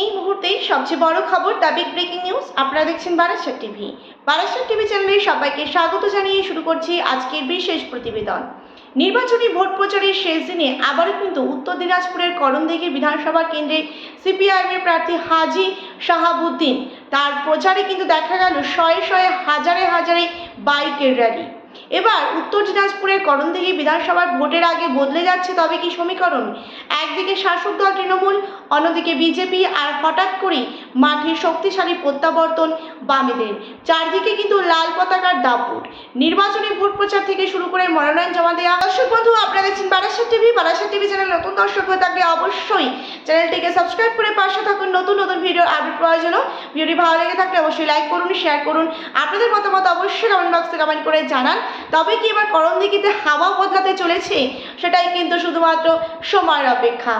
এই মুহূর্তে সবচেয়ে বড় খবর, দ্য বিগ ব্রেকিং নিউজ। আপনারা দেখছেন বারাসাত টিভি। বারাসাত টিভি চ্যানেলে সবাইকে স্বাগত জানিয়ে শুরু করছি আজকের বিশেষ প্রতিবেদন। নির্বাচনী ভোট প্রচারের শেষ দিনে আবারও কিন্তু উত্তর দিনাজপুরের করণদিঘি বিধানসভা কেন্দ্রে সিপিআইএমের প্রার্থী হাজী শাহাবুদ্দিন তার প্রচারে কিন্তু দেখা গেল শয়ে শয়ে হাজারে হাজারে বাইকের র্যালি। এবার উত্তর দিনাজপুরের করণদিঘি বিধানসভার ভোটের আগে বদলে যাচ্ছে তবে কি সমীকরণ। একদিকে শাসক দল তৃণমূল, অন্যদিকে বিজেপি, আর হঠাৎ করেই মাঠে শক্তিশালী প্রত্যাবর্তন বামেদের। চারদিকে কিন্তু লাল পতাকার দাপট। নির্বাচনী ভোট প্রচার থেকে শুরু করে মনোনয়ন জমা দেওয়া। দর্শক বন্ধু, আপনারা দেখছেন Barasat TV. Barasat TV channel নতুন দর্শক হয়ে থাকলে অবশ্যই চ্যানেলটিকে সাবস্ক্রাইব করে পাশে থাকুন নতুন নতুন ভিডিওর আপডেট পাওয়ার জন্য। ভিডিওটি ভালো লেগে থাকলে অবশ্যই লাইক করুন, শেয়ার করুন, আপনাদের মতামত অবশ্যই কমেন্ট বক্সে কমেন্ট করে জানান। তবে কি এবার করণদিঘিতে হাওয়া বদলাতে চলেছে, সেটাই কিন্তু শুধুমাত্র সময়ের অপেক্ষা।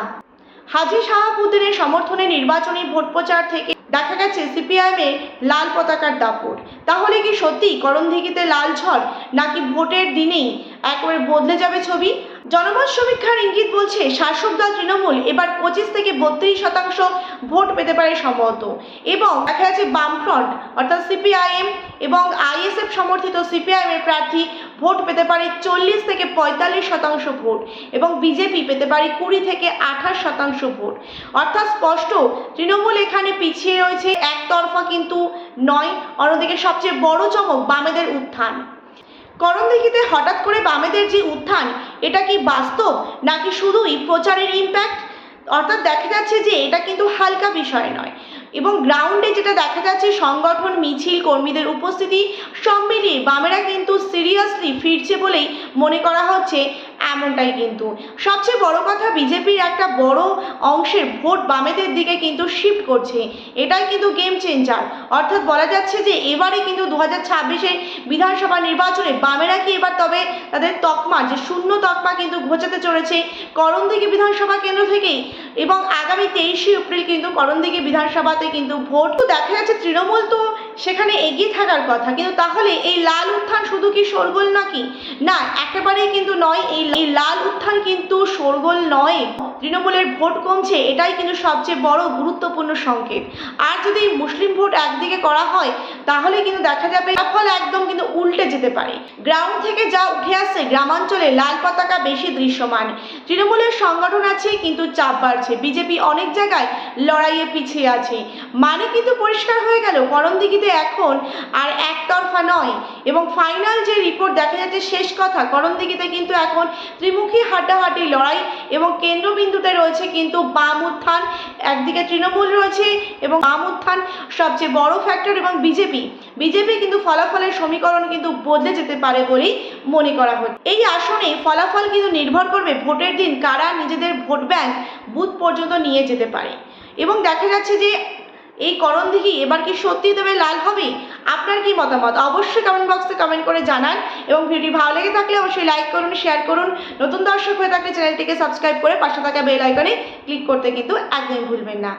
হাজী শাহাবুদ্দিনের সমর্থনে নির্বাচনী ভোট প্রচার থেকে দেখা গেছে সিপিআইএমের লাল পতাকার দাপট। তাহলে কি সত্যি করণদিঘিতে লাল ঝড়, নাকি ভোটের দিনেই একেবারে বদলে যাবে ছবি? জনমত সমীক্ষার ইঙ্গিত বলছে শাসক দল তৃণমূল এবার 25 থেকে 32% ভোট পেতে পারে সম্ভবত, এবং দেখা যাচ্ছে বামফ্রন্ট অর্থাৎ সিপিআইএম এবং আইএসএফ সমর্থিত সিপিআইএমের প্রার্থী ভোট পেতে পারে 40 থেকে 45% ভোট, এবং বিজেপি পেতে পারে 20 থেকে 28% ভোট। অর্থাৎ স্পষ্ট তৃণমূল এখানে পিছিয়ে রয়েছে, একতরফা কিন্তু নয়। অন্যদিকে সবচেয়ে বড় চমক বামেদের উত্থান। করণদিঘিতে হঠাৎ করে বামেদের যে উত্থান, এটা কি বাস্তব নাকি শুধুই প্রচারের ইম্প্যাক্ট? অর্থাৎ দেখা যাচ্ছে যে এটা কিন্তু হালকা বিষয় নয়, এবং গ্রাউন্ডে যেটা দেখা যাচ্ছে সংগঠন, মিছিল, কর্মীদের উপস্থিতি সব মিলিয়ে বামেরা কিন্তু সিরিয়াসলি ফিরছে বলেই মনে করা হচ্ছে। এমনটাই কিন্তু সবচেয়ে বড় কথা, বিজেপির একটা বড় অংশের ভোট বামেদের দিকে কিন্তু শিফট করছে। এটাই কিন্তু গেম চেঞ্জার। অর্থাৎ বলা যাচ্ছে যে এবারে কিন্তু 2026-এর বিধানসভা নির্বাচনে বামেরা কি এবার তবে তাদের তকমা, যে শূন্য তকমা কিন্তু ঘোচাতে চলেছে করণদিঘি বিধানসভা কেন্দ্র থেকেই। এবং আগামী 23শে এপ্রিল কিন্তু করণদিঘি বিধানসভাতে কিন্তু ভোট। তো দেখা যাচ্ছে তৃণমূল তো সেখানে এগিয়ে থাকার কথা, কিন্তু তাহলে এই লাল উত্থান শুধু কি শোরগোল নাকি? না, একেবারেই কিন্তু নয়। এই লাল উত্থান কিন্তু শোরগোল নয়। তৃণমূলের ভোট কমছে, এটাই কিন্তু সবচেয়ে বড় গুরুত্বপূর্ণ সংকেত। আর যদি মুসলিম ভোট একদিকে করা হয়, তাহলে কিন্তু দেখা যাবে ফল একদম কিন্তু উল্টে যেতে পারে। গ্রাউন্ড থেকে যা উঠে আসছে, গ্রামাঞ্চলে লাল পতাকা বেশি দৃশ্যমান। তৃণমূলের সংগঠন আছে কিন্তু চাপ বাড়ছে। বিজেপি অনেক জায়গায় লড়াইয়ে পিছিয়ে আছে। মানে কিন্তু পরিষ্কার হয়ে গেল করণদিঘিতে এখন আর একতরফা নয়। এবং ফাইনাল যে রিপোর্ট দেখা যাচ্ছে, শেষ কথা, করণদিঘিতে কিন্তু এখন ত্রিমুখী হাড্ডাহাড্ডি লড়াই, এবং কেন্দ্রবিন্দুতে রয়েছে কিন্তু বাম উত্থান। একদিকে তৃণমূল রয়েছে এবং বাম উত্থান সবচেয়ে বড় ফ্যাক্টর, এবং বিজেপি কিন্তু ফলাফলের সমীকরণ কিন্তু বদলে যেতে পারে বলেই মনে করা হচ্ছে। এই আসনে ফলাফল কিন্তু নির্ভর করবে ভোটের দিন কারা নিজেদের ভোট ব্যাংক বুথ পর্যন্ত নিয়ে যেতে পারে। এবং দেখা যাচ্ছে যে এই করণদিঘি এবার কি সত্যি তবে লাল হবে? আপনার কি মতামত অবশ্যই কমেন্ট বক্সে কমেন্ট করে জানান, এবং ভিডিও ভালো লেগে থাকলে অবশ্যই লাইক করুন, শেয়ার করুন, নতুন দর্শক হয়ে থাকলে চ্যানেলটিকে সাবস্ক্রাইব করে পাশে থাকা বেল আইকনে ক্লিক করতে কিন্তু একদমই ভুলবেন না।